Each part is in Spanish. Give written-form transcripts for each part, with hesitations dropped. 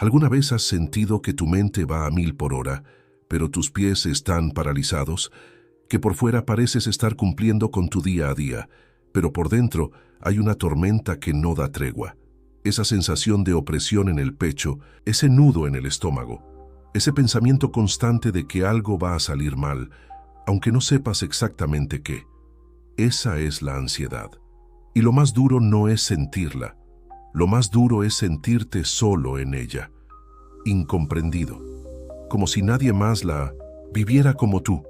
¿Alguna vez has sentido que tu mente va a 1000 por hora, pero tus pies están paralizados? Que por fuera pareces estar cumpliendo con tu día a día, pero por dentro hay una tormenta que no da tregua. Esa sensación de opresión en el pecho, ese nudo en el estómago, ese pensamiento constante de que algo va a salir mal, aunque no sepas exactamente qué. Esa es la ansiedad. Y lo más duro no es sentirla. Lo más duro es sentirte solo en ella, incomprendido, como si nadie más la viviera como tú.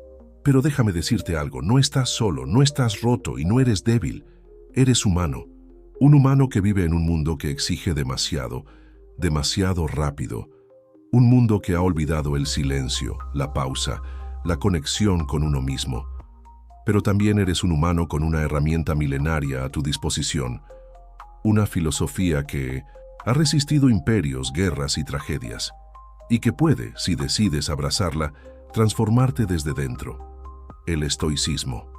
Pero déjame decirte algo, no estás solo, no estás roto y no eres débil. Eres humano, un humano que vive en un mundo que exige demasiado, demasiado rápido. Un mundo que ha olvidado el silencio, la pausa, la conexión con uno mismo. Pero también eres un humano con una herramienta milenaria a tu disposición. Una filosofía que ha resistido imperios, guerras y tragedias, y que puede, si decides abrazarla, transformarte desde dentro. El estoicismo.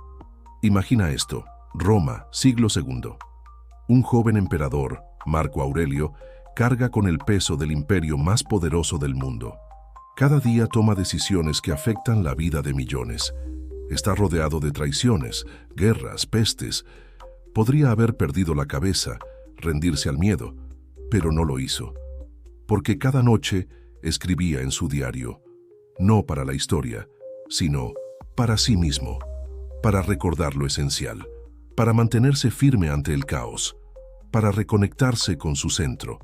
Imagina esto, Roma, siglo II. Un joven emperador, Marco Aurelio, carga con el peso del imperio más poderoso del mundo. Cada día toma decisiones que afectan la vida de millones. Está rodeado de traiciones, guerras, pestes. Podría haber perdido la cabeza, rendirse al miedo, pero no lo hizo. Porque cada noche escribía en su diario, no para la historia, sino para sí mismo, para recordar lo esencial, para mantenerse firme ante el caos, para reconectarse con su centro,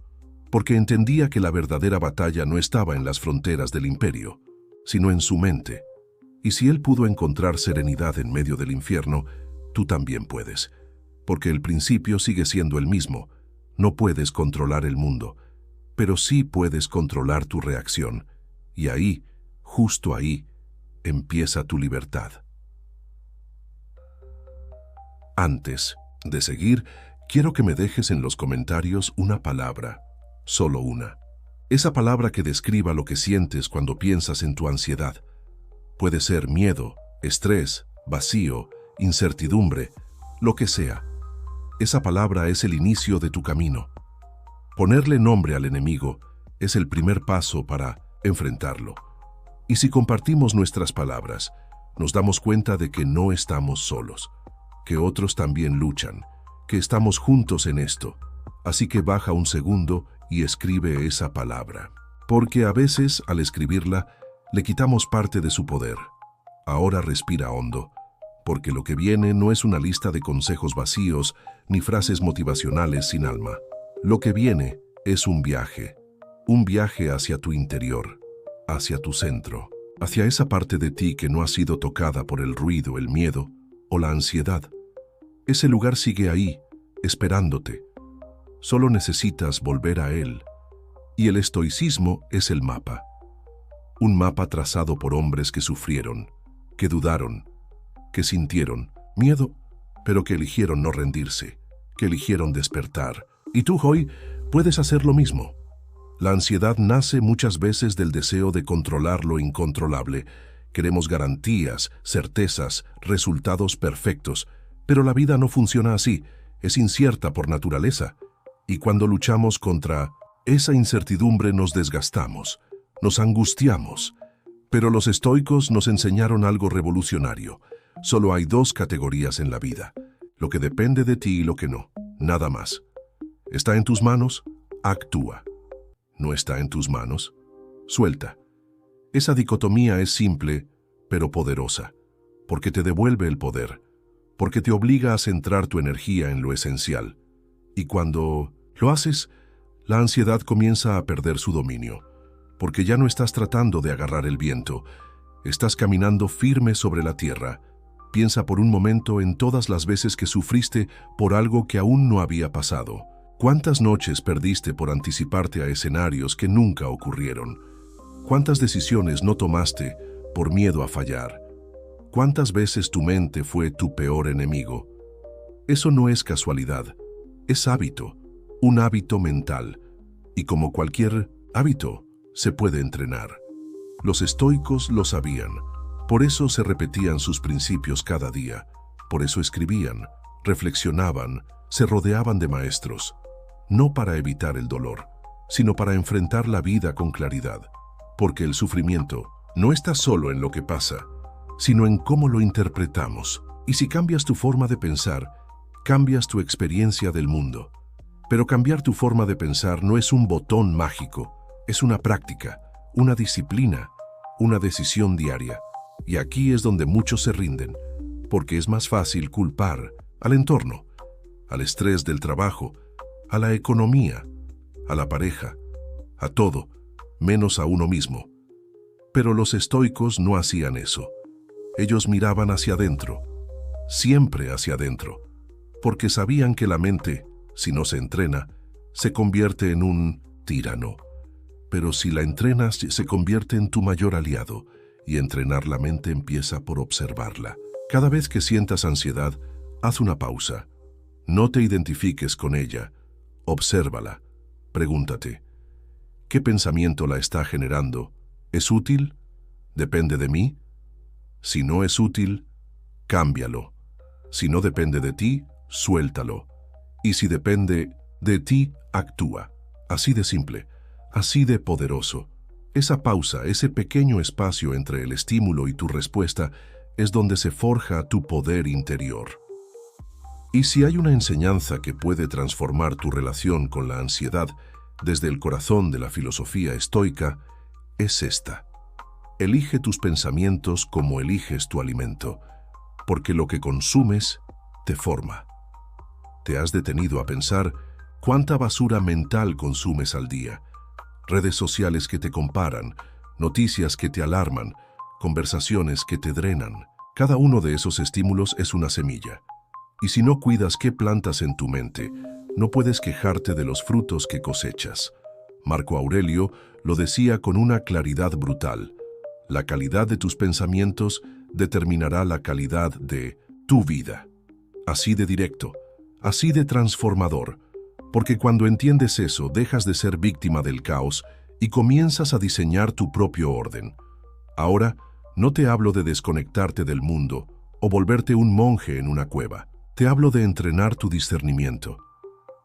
porque entendía que la verdadera batalla no estaba en las fronteras del imperio, sino en su mente. Y si él pudo encontrar serenidad en medio del infierno, tú también puedes, porque el principio sigue siendo el mismo. No puedes controlar el mundo, pero sí puedes controlar tu reacción, y ahí, justo ahí, empieza tu libertad. Antes de seguir, quiero que me dejes en los comentarios una palabra, solo una. Esa palabra que describa lo que sientes cuando piensas en tu ansiedad. Puede ser miedo, estrés, vacío, incertidumbre, lo que sea. Esa palabra es el inicio de tu camino. Ponerle nombre al enemigo es el primer paso para enfrentarlo. Y si compartimos nuestras palabras, nos damos cuenta de que no estamos solos, que otros también luchan, que estamos juntos en esto. Así que baja un segundo y escribe esa palabra. Porque a veces, al escribirla, le quitamos parte de su poder. Ahora respira hondo, porque lo que viene no es una lista de consejos vacíos ni frases motivacionales sin alma. Lo que viene es un viaje hacia tu interior, hacia tu centro, hacia esa parte de ti que no ha sido tocada por el ruido, el miedo o la ansiedad. Ese lugar sigue ahí, esperándote. Solo necesitas volver a él. Y el estoicismo es el mapa. Un mapa trazado por hombres que sufrieron, que dudaron, que sintieron miedo, pero que eligieron no rendirse, que eligieron despertar. Y tú hoy puedes hacer lo mismo. La ansiedad nace muchas veces del deseo de controlar lo incontrolable. Queremos garantías, certezas, resultados perfectos, pero la vida no funciona así, es incierta por naturaleza. Y cuando luchamos contra esa incertidumbre nos desgastamos, nos angustiamos. Pero los estoicos nos enseñaron algo revolucionario. Solo hay dos categorías en la vida, lo que depende de ti y lo que no, nada más. ¿Está en tus manos? Actúa. ¿No está en tus manos? Suelta. Esa dicotomía es simple, pero poderosa, porque te devuelve el poder, porque te obliga a centrar tu energía en lo esencial. Y cuando lo haces, la ansiedad comienza a perder su dominio, porque ya no estás tratando de agarrar el viento, estás caminando firme sobre la tierra. Piensa por un momento en todas las veces que sufriste por algo que aún no había pasado. ¿Cuántas noches perdiste por anticiparte a escenarios que nunca ocurrieron? ¿Cuántas decisiones no tomaste por miedo a fallar? ¿Cuántas veces tu mente fue tu peor enemigo? Eso no es casualidad, es hábito, un hábito mental. Y como cualquier hábito, se puede entrenar. Los estoicos lo sabían, por eso se repetían sus principios cada día, por eso escribían, reflexionaban, se rodeaban de maestros. No para evitar el dolor, sino para enfrentar la vida con claridad. Porque el sufrimiento no está solo en lo que pasa, sino en cómo lo interpretamos. Y si cambias tu forma de pensar, cambias tu experiencia del mundo. Pero cambiar tu forma de pensar no es un botón mágico, es una práctica, una disciplina, una decisión diaria. Y aquí es donde muchos se rinden, porque es más fácil culpar al entorno, al estrés del trabajo, a la economía, a la pareja, a todo, menos a uno mismo. Pero los estoicos no hacían eso. Ellos miraban hacia adentro, siempre hacia adentro, porque sabían que la mente, si no se entrena, se convierte en un tirano. Pero si la entrenas, se convierte en tu mayor aliado, y entrenar la mente empieza por observarla. Cada vez que sientas ansiedad, haz una pausa. No te identifiques con ella. Obsérvala. Pregúntate, ¿qué pensamiento la está generando? ¿Es útil? ¿Depende de mí? Si no es útil, cámbialo. Si no depende de ti, suéltalo. Y si depende de ti, actúa. Así de simple, así de poderoso. Esa pausa, ese pequeño espacio entre el estímulo y tu respuesta, es donde se forja tu poder interior. Y si hay una enseñanza que puede transformar tu relación con la ansiedad desde el corazón de la filosofía estoica, es esta. Elige tus pensamientos como eliges tu alimento, porque lo que consumes te forma. ¿Te has detenido a pensar cuánta basura mental consumes al día? Redes sociales que te comparan, noticias que te alarman, conversaciones que te drenan. Cada uno de esos estímulos es una semilla. Y si no cuidas qué plantas en tu mente, no puedes quejarte de los frutos que cosechas. Marco Aurelio lo decía con una claridad brutal. La calidad de tus pensamientos determinará la calidad de tu vida. Así de directo, así de transformador. Porque cuando entiendes eso, dejas de ser víctima del caos y comienzas a diseñar tu propio orden. Ahora, no te hablo de desconectarte del mundo o volverte un monje en una cueva. Te hablo de entrenar tu discernimiento,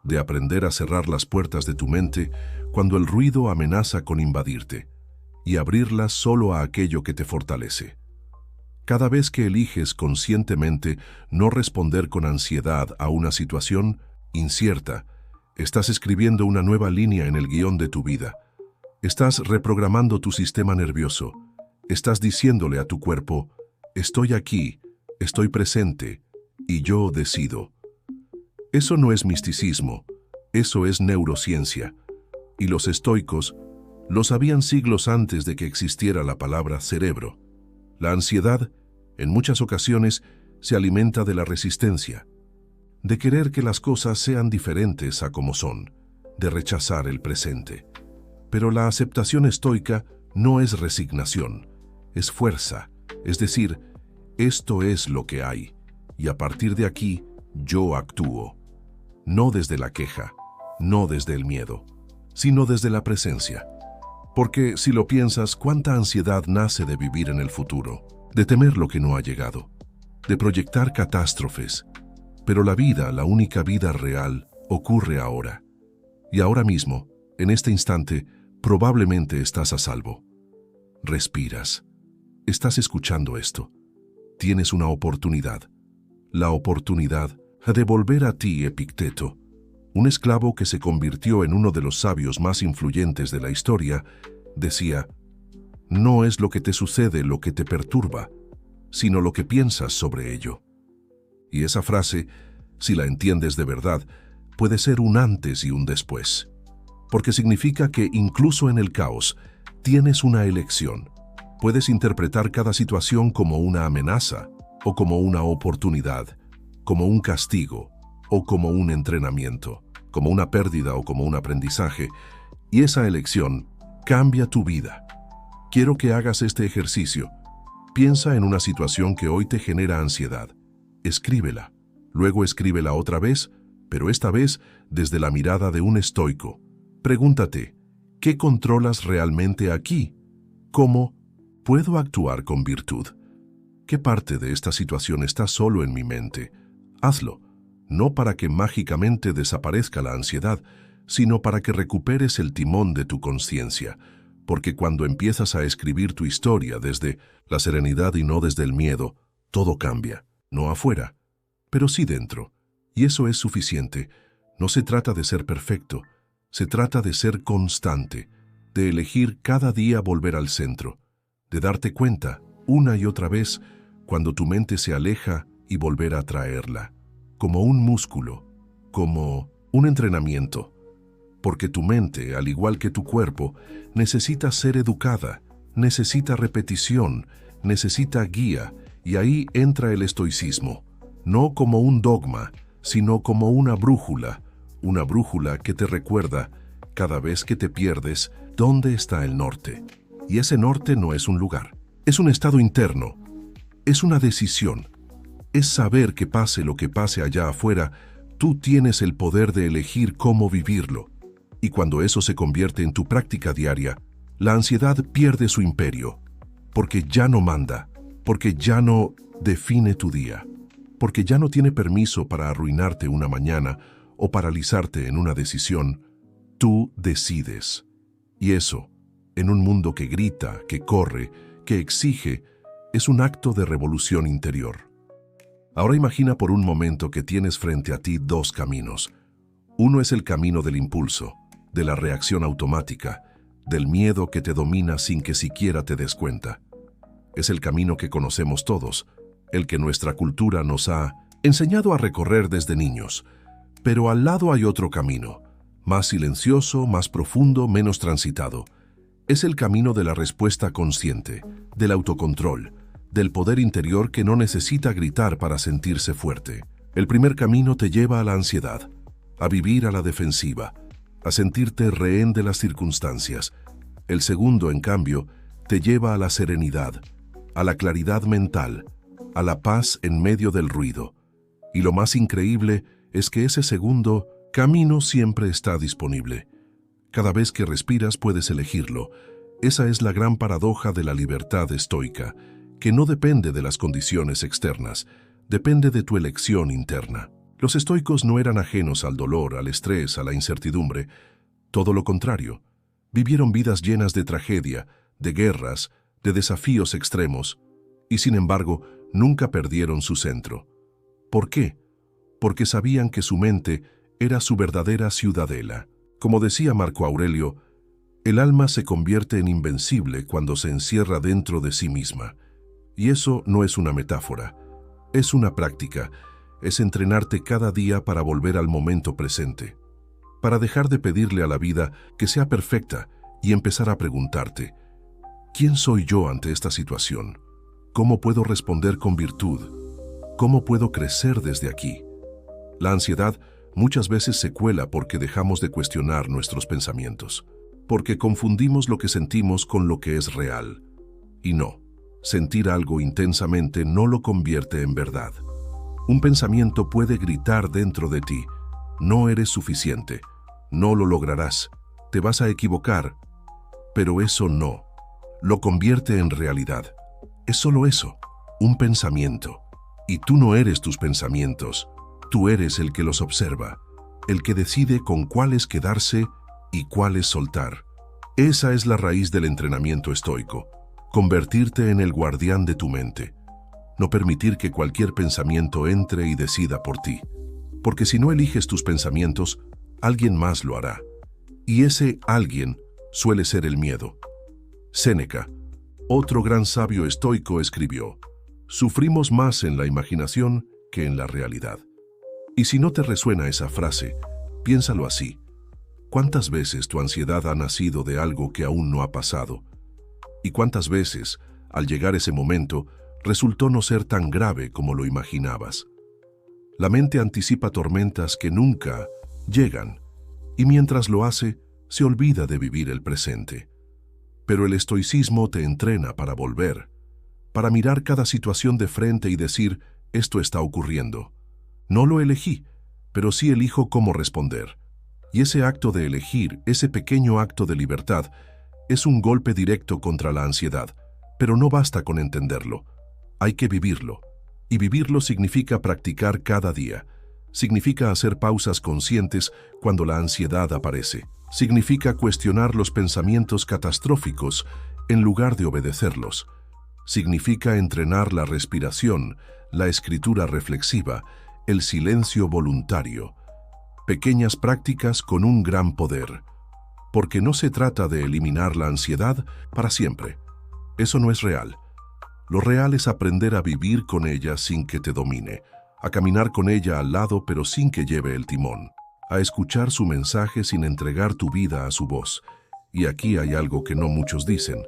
de aprender a cerrar las puertas de tu mente cuando el ruido amenaza con invadirte y abrirlas solo a aquello que te fortalece. Cada vez que eliges conscientemente no responder con ansiedad a una situación incierta, estás escribiendo una nueva línea en el guión de tu vida. Estás reprogramando tu sistema nervioso. Estás diciéndole a tu cuerpo, estoy aquí, estoy presente, y yo decido. Eso no es misticismo, eso es neurociencia. Y los estoicos lo sabían siglos antes de que existiera la palabra cerebro. La ansiedad, en muchas ocasiones, se alimenta de la resistencia, de querer que las cosas sean diferentes a como son, de rechazar el presente. Pero la aceptación estoica no es resignación, es fuerza, es decir, esto es lo que hay, y a partir de aquí yo actúo. No desde la queja, no desde el miedo, sino desde la presencia. Porque si lo piensas, ¿cuánta ansiedad nace de vivir en el futuro? De temer lo que no ha llegado, de proyectar catástrofes. Pero la vida, la única vida real, ocurre ahora. Y ahora mismo, en este instante, probablemente estás a salvo. Respiras. Estás escuchando esto. Tienes una oportunidad. La oportunidad de volver a ti, Epicteto, un esclavo que se convirtió en uno de los sabios más influyentes de la historia, decía, no es lo que te sucede lo que te perturba, sino lo que piensas sobre ello. Y esa frase, si la entiendes de verdad, puede ser un antes y un después, porque significa que incluso en el caos tienes una elección. Puedes interpretar cada situación como una amenaza, o como una oportunidad, como un castigo, o como un entrenamiento, como una pérdida o como un aprendizaje, y esa elección cambia tu vida. Quiero que hagas este ejercicio. Piensa en una situación que hoy te genera ansiedad. Escríbela. Luego escríbela otra vez, pero esta vez desde la mirada de un estoico. Pregúntate, ¿qué controlas realmente aquí? ¿Cómo puedo actuar con virtud? ¿Qué parte de esta situación está solo en mi mente? Hazlo, no para que mágicamente desaparezca la ansiedad, sino para que recuperes el timón de tu conciencia, porque cuando empiezas a escribir tu historia desde la serenidad y no desde el miedo, todo cambia, no afuera, pero sí dentro. Y eso es suficiente. No se trata de ser perfecto, se trata de ser constante, de elegir cada día volver al centro, de darte cuenta, una y otra vez, cuando tu mente se aleja y volver a traerla, como un músculo, como un entrenamiento, porque tu mente, al igual que tu cuerpo, necesita ser educada, necesita repetición, necesita guía, y ahí entra el estoicismo, no como un dogma, sino como una brújula que te recuerda, cada vez que te pierdes, dónde está el norte. Y ese norte no es un lugar, es un estado interno, es una decisión, es saber que pase lo que pase allá afuera, tú tienes el poder de elegir cómo vivirlo. Y cuando eso se convierte en tu práctica diaria, la ansiedad pierde su imperio, porque ya no manda, porque ya no define tu día, porque ya no tiene permiso para arruinarte una mañana o paralizarte en una decisión. Tú decides. Y eso, en un mundo que grita, que corre, que exige, es un acto de revolución interior. Ahora imagina por un momento que tienes frente a ti dos caminos. Uno es el camino del impulso, de la reacción automática, del miedo que te domina sin que siquiera te des cuenta. Es el camino que conocemos todos, el que nuestra cultura nos ha enseñado a recorrer desde niños. Pero al lado hay otro camino, más silencioso, más profundo, menos transitado. Es el camino de la respuesta consciente, del autocontrol, del poder interior que no necesita gritar para sentirse fuerte. El primer camino te lleva a la ansiedad, a vivir a la defensiva, a sentirte rehén de las circunstancias. El segundo, en cambio, te lleva a la serenidad, a la claridad mental, a la paz en medio del ruido. Y lo más increíble es que ese segundo camino siempre está disponible. Cada vez que respiras puedes elegirlo. Esa es la gran paradoja de la libertad estoica, que no depende de las condiciones externas, depende de tu elección interna. Los estoicos no eran ajenos al dolor, al estrés, a la incertidumbre. Todo lo contrario. Vivieron vidas llenas de tragedia, de guerras, de desafíos extremos, y sin embargo, nunca perdieron su centro. ¿Por qué? Porque sabían que su mente era su verdadera ciudadela. Como decía Marco Aurelio, el alma se convierte en invencible cuando se encierra dentro de sí misma. Y eso no es una metáfora, es una práctica, es entrenarte cada día para volver al momento presente, para dejar de pedirle a la vida que sea perfecta y empezar a preguntarte, ¿quién soy yo ante esta situación? ¿Cómo puedo responder con virtud? ¿Cómo puedo crecer desde aquí? La ansiedad muchas veces se cuela porque dejamos de cuestionar nuestros pensamientos, porque confundimos lo que sentimos con lo que es real. Y no, sentir algo intensamente no lo convierte en verdad. Un pensamiento puede gritar dentro de ti, no eres suficiente, no lo lograrás, te vas a equivocar, pero eso no, lo convierte en realidad. Es solo eso, un pensamiento. Y tú no eres tus pensamientos, tú eres el que los observa, el que decide con cuáles quedarse y cuáles soltar. Esa es la raíz del entrenamiento estoico, convertirte en el guardián de tu mente. No permitir que cualquier pensamiento entre y decida por ti, porque si no eliges tus pensamientos, alguien más lo hará. Y ese alguien suele ser el miedo. Séneca, otro gran sabio estoico, escribió: sufrimos más en la imaginación que en la realidad. Y si no te resuena esa frase, piénsalo así. ¿Cuántas veces tu ansiedad ha nacido de algo que aún no ha pasado? ¿Y cuántas veces, al llegar ese momento, resultó no ser tan grave como lo imaginabas? La mente anticipa tormentas que nunca llegan, y mientras lo hace, se olvida de vivir el presente. Pero el estoicismo te entrena para volver, para mirar cada situación de frente y decir, esto está ocurriendo. No lo elegí, pero sí elijo cómo responder. Y ese acto de elegir, ese pequeño acto de libertad, es un golpe directo contra la ansiedad, pero no basta con entenderlo. Hay que vivirlo. Y vivirlo significa practicar cada día. Significa hacer pausas conscientes cuando la ansiedad aparece. Significa cuestionar los pensamientos catastróficos en lugar de obedecerlos. Significa entrenar la respiración, la escritura reflexiva, el silencio voluntario. Pequeñas prácticas con un gran poder. Porque no se trata de eliminar la ansiedad para siempre. Eso no es real. Lo real es aprender a vivir con ella sin que te domine, a caminar con ella al lado pero sin que lleve el timón, a escuchar su mensaje sin entregar tu vida a su voz. Y aquí hay algo que no muchos dicen.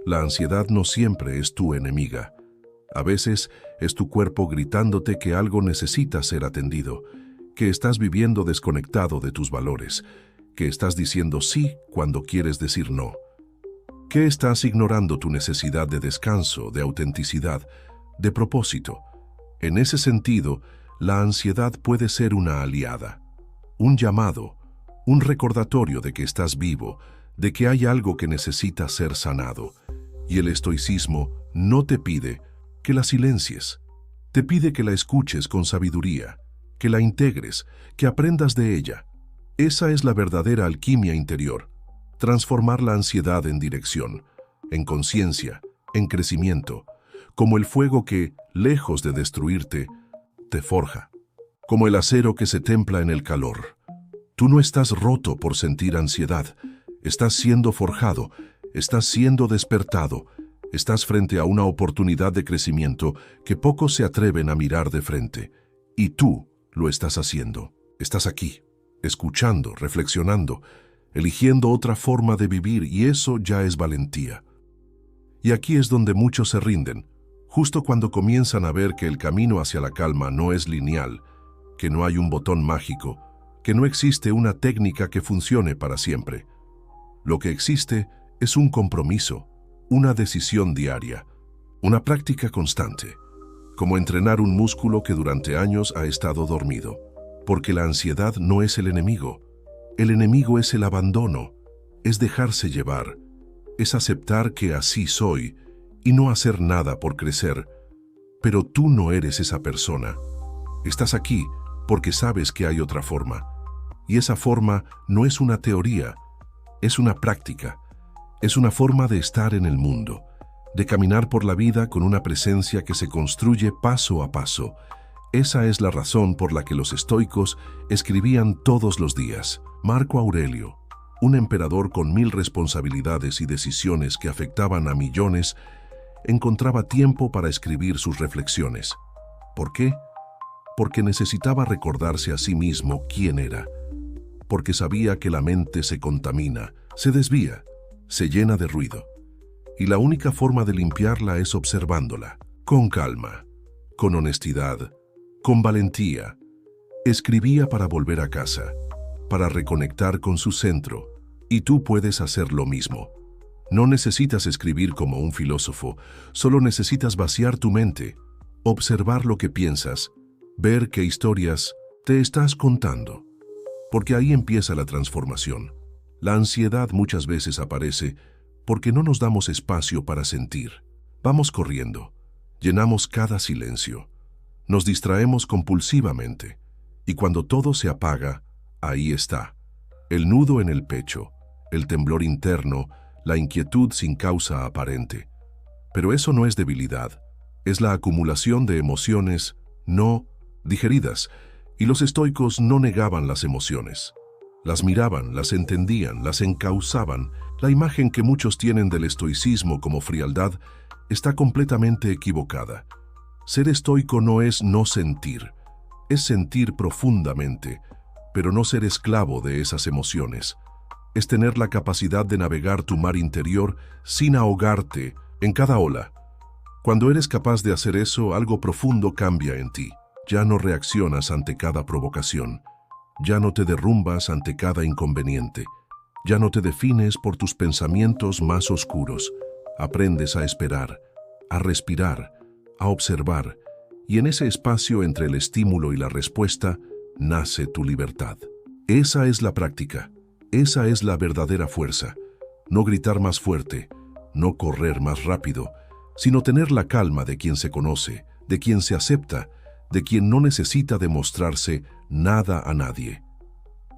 La ansiedad no siempre es tu enemiga. A veces es tu cuerpo gritándote que algo necesita ser atendido, que estás viviendo desconectado de tus valores, que estás diciendo sí cuando quieres decir no. ¿Qué estás ignorando tu necesidad de descanso, de autenticidad, de propósito? En ese sentido, la ansiedad puede ser una aliada, un llamado, un recordatorio de que estás vivo, de que hay algo que necesita ser sanado. Y el estoicismo no te pide que la silencies, te pide que la escuches con sabiduría, que la integres, que aprendas de ella. Esa es la verdadera alquimia interior. Transformar la ansiedad en dirección, en conciencia, en crecimiento, como el fuego que, lejos de destruirte, te forja, como el acero que se templa en el calor. Tú no estás roto por sentir ansiedad, estás siendo forjado, estás siendo despertado, estás frente a una oportunidad de crecimiento que pocos se atreven a mirar de frente. Y tú lo estás haciendo. Estás aquí, escuchando, reflexionando, eligiendo otra forma de vivir, y eso ya es valentía. Y aquí es donde muchos se rinden, justo cuando comienzan a ver que el camino hacia la calma no es lineal, que no hay un botón mágico, que no existe una técnica que funcione para siempre. Lo que existe es un compromiso, una decisión diaria, una práctica constante, como entrenar un músculo que durante años ha estado dormido. Porque la ansiedad no es el enemigo es el abandono, es dejarse llevar, es aceptar que así soy y no hacer nada por crecer. Pero tú no eres esa persona. Estás aquí porque sabes que hay otra forma. Y esa forma no es una teoría, es una práctica. Es una forma de estar en el mundo, de caminar por la vida con una presencia que se construye paso a paso. Esa es la razón por la que los estoicos escribían todos los días. Marco Aurelio, un emperador con 1000 responsabilidades y decisiones que afectaban a millones, encontraba tiempo para escribir sus reflexiones. ¿Por qué? Porque necesitaba recordarse a sí mismo quién era. Porque sabía que la mente se contamina, se desvía, se llena de ruido. Y la única forma de limpiarla es observándola, con calma, con honestidad, con valentía. Escribía para volver a casa, para reconectar con su centro, y tú puedes hacer lo mismo. No necesitas escribir como un filósofo, solo necesitas vaciar tu mente, observar lo que piensas, ver qué historias te estás contando. Porque ahí empieza la transformación. La ansiedad muchas veces aparece porque no nos damos espacio para sentir. Vamos corriendo, llenamos cada silencio, nos distraemos compulsivamente, y cuando todo se apaga, ahí está, el nudo en el pecho, el temblor interno, la inquietud sin causa aparente. Pero eso no es debilidad, es la acumulación de emociones no digeridas, y los estoicos no negaban las emociones. Las miraban, las entendían, las encauzaban. La imagen que muchos tienen del estoicismo como frialdad está completamente equivocada. Ser estoico no es no sentir, es sentir profundamente, pero no ser esclavo de esas emociones. Es tener la capacidad de navegar tu mar interior sin ahogarte en cada ola. Cuando eres capaz de hacer eso, algo profundo cambia en ti. Ya no reaccionas ante cada provocación. Ya no te derrumbas ante cada inconveniente. Ya no te defines por tus pensamientos más oscuros. Aprendes a esperar, a respirar, a observar, y en ese espacio entre el estímulo y la respuesta nace tu libertad. Esa es la práctica, esa es la verdadera fuerza. No gritar más fuerte, no correr más rápido, sino tener la calma de quien se conoce, de quien se acepta, de quien no necesita demostrarse nada a nadie.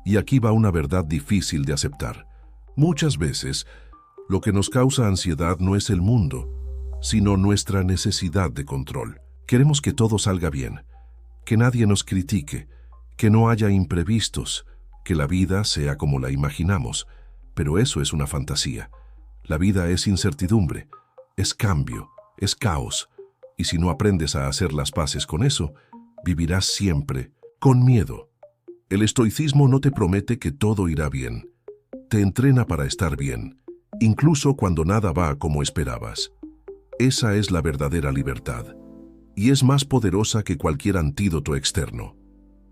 Y aquí va una verdad difícil de aceptar. Muchas veces, lo que nos causa ansiedad no es el mundo, sino nuestra necesidad de control. Queremos que todo salga bien, que nadie nos critique, que no haya imprevistos, que la vida sea como la imaginamos. Pero eso es una fantasía. La vida es incertidumbre, es cambio, es caos. Y si no aprendes a hacer las paces con eso, vivirás siempre con miedo. El estoicismo no te promete que todo irá bien. Te entrena para estar bien, incluso cuando nada va como esperabas. Esa es la verdadera libertad, y es más poderosa que cualquier antídoto externo.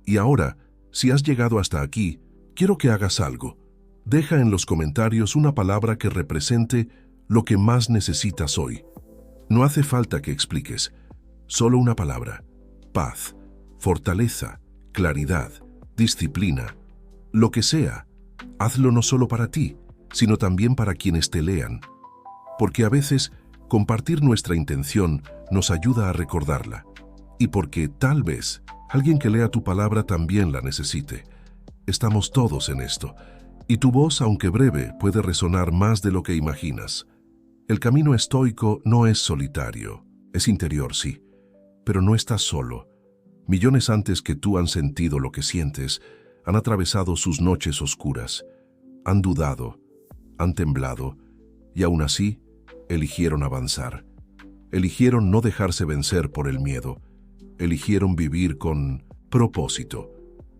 Y ahora, si has llegado hasta aquí, quiero que hagas algo. Deja en los comentarios una palabra que represente lo que más necesitas hoy. No hace falta que expliques, solo una palabra: paz, fortaleza, claridad, disciplina. Lo que sea, hazlo no solo para ti, sino también para quienes te lean. Porque a veces, compartir nuestra intención nos ayuda a recordarla. Y porque tal vez alguien que lea tu palabra también la necesite. Estamos todos en esto. Y tu voz, aunque breve, puede resonar más de lo que imaginas. El camino estoico no es solitario. Es interior, sí. Pero no estás solo. Millones antes que tú han sentido lo que sientes, han atravesado sus noches oscuras, han dudado, han temblado, y aún así, eligieron avanzar. Eligieron no dejarse vencer por el miedo. Eligieron vivir con propósito.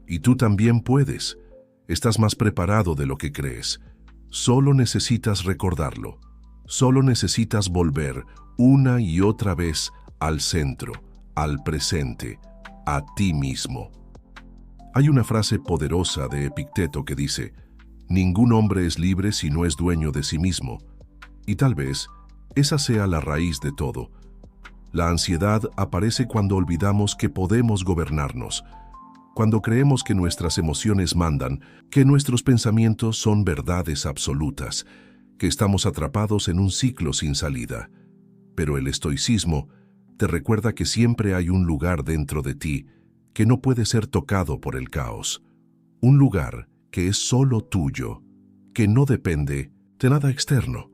Y tú también puedes. Estás más preparado de lo que crees. Solo necesitas recordarlo. Solo necesitas volver una y otra vez al centro, al presente, a ti mismo. Hay una frase poderosa de Epicteto que dice: ningún hombre es libre si no es dueño de sí mismo. Y tal vez esa sea la raíz de todo. La ansiedad aparece cuando olvidamos que podemos gobernarnos, cuando creemos que nuestras emociones mandan, que nuestros pensamientos son verdades absolutas, que estamos atrapados en un ciclo sin salida. Pero el estoicismo te recuerda que siempre hay un lugar dentro de ti que no puede ser tocado por el caos. Un lugar que es solo tuyo, que no depende de nada externo,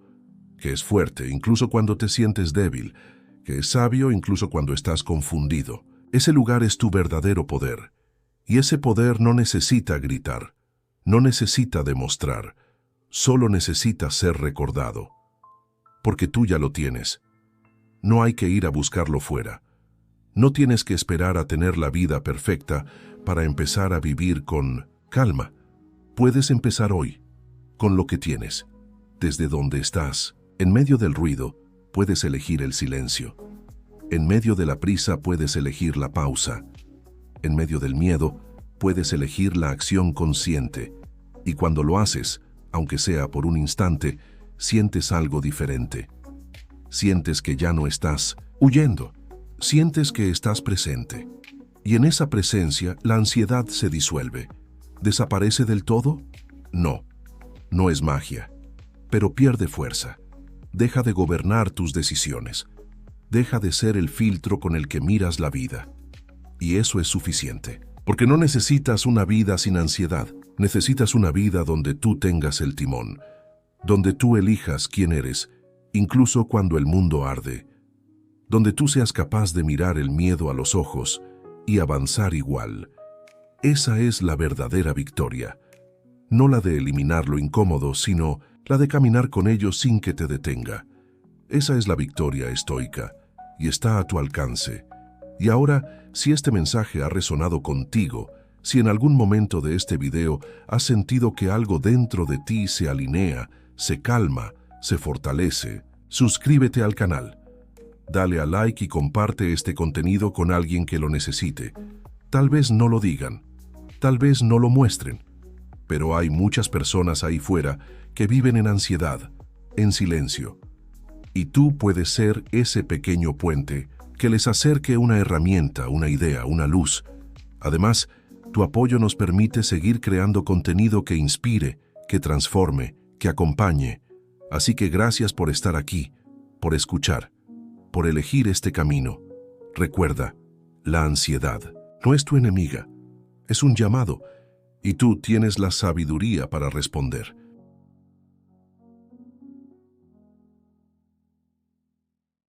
que es fuerte incluso cuando te sientes débil, que es sabio incluso cuando estás confundido. Ese lugar es tu verdadero poder. Y ese poder no necesita gritar, no necesita demostrar, solo necesita ser recordado. Porque tú ya lo tienes. No hay que ir a buscarlo fuera. No tienes que esperar a tener la vida perfecta para empezar a vivir con calma. Puedes empezar hoy, con lo que tienes. Desde donde estás, en medio del ruido, puedes elegir el silencio. En medio de la prisa puedes elegir la pausa. En medio del miedo, puedes elegir la acción consciente. Y cuando lo haces, aunque sea por un instante, sientes algo diferente. Sientes que ya no estás huyendo. Sientes que estás presente. Y en esa presencia, la ansiedad se disuelve. ¿Desaparece del todo? No. No es magia. Pero pierde fuerza. Deja de gobernar tus decisiones. Deja de ser el filtro con el que miras la vida. Y eso es suficiente. Porque no necesitas una vida sin ansiedad. Necesitas una vida donde tú tengas el timón. Donde tú elijas quién eres, incluso cuando el mundo arde. Donde tú seas capaz de mirar el miedo a los ojos y avanzar igual. Esa es la verdadera victoria. No la de eliminar lo incómodo, sino la de caminar con ello sin que te detenga. Esa es la victoria estoica, y está a tu alcance. Y ahora, si este mensaje ha resonado contigo, si en algún momento de este video has sentido que algo dentro de ti se alinea, se calma, se fortalece, suscríbete al canal. Dale a like y comparte este contenido con alguien que lo necesite. Tal vez no lo digan, tal vez no lo muestren, pero hay muchas personas ahí fuera que viven en ansiedad, en silencio. Y tú puedes ser ese pequeño puente que les acerque una herramienta, una idea, una luz. Además, tu apoyo nos permite seguir creando contenido que inspire, que transforme, que acompañe. Así que gracias por estar aquí, por escuchar, por elegir este camino. Recuerda, la ansiedad no es tu enemiga, es un llamado, y tú tienes la sabiduría para responder.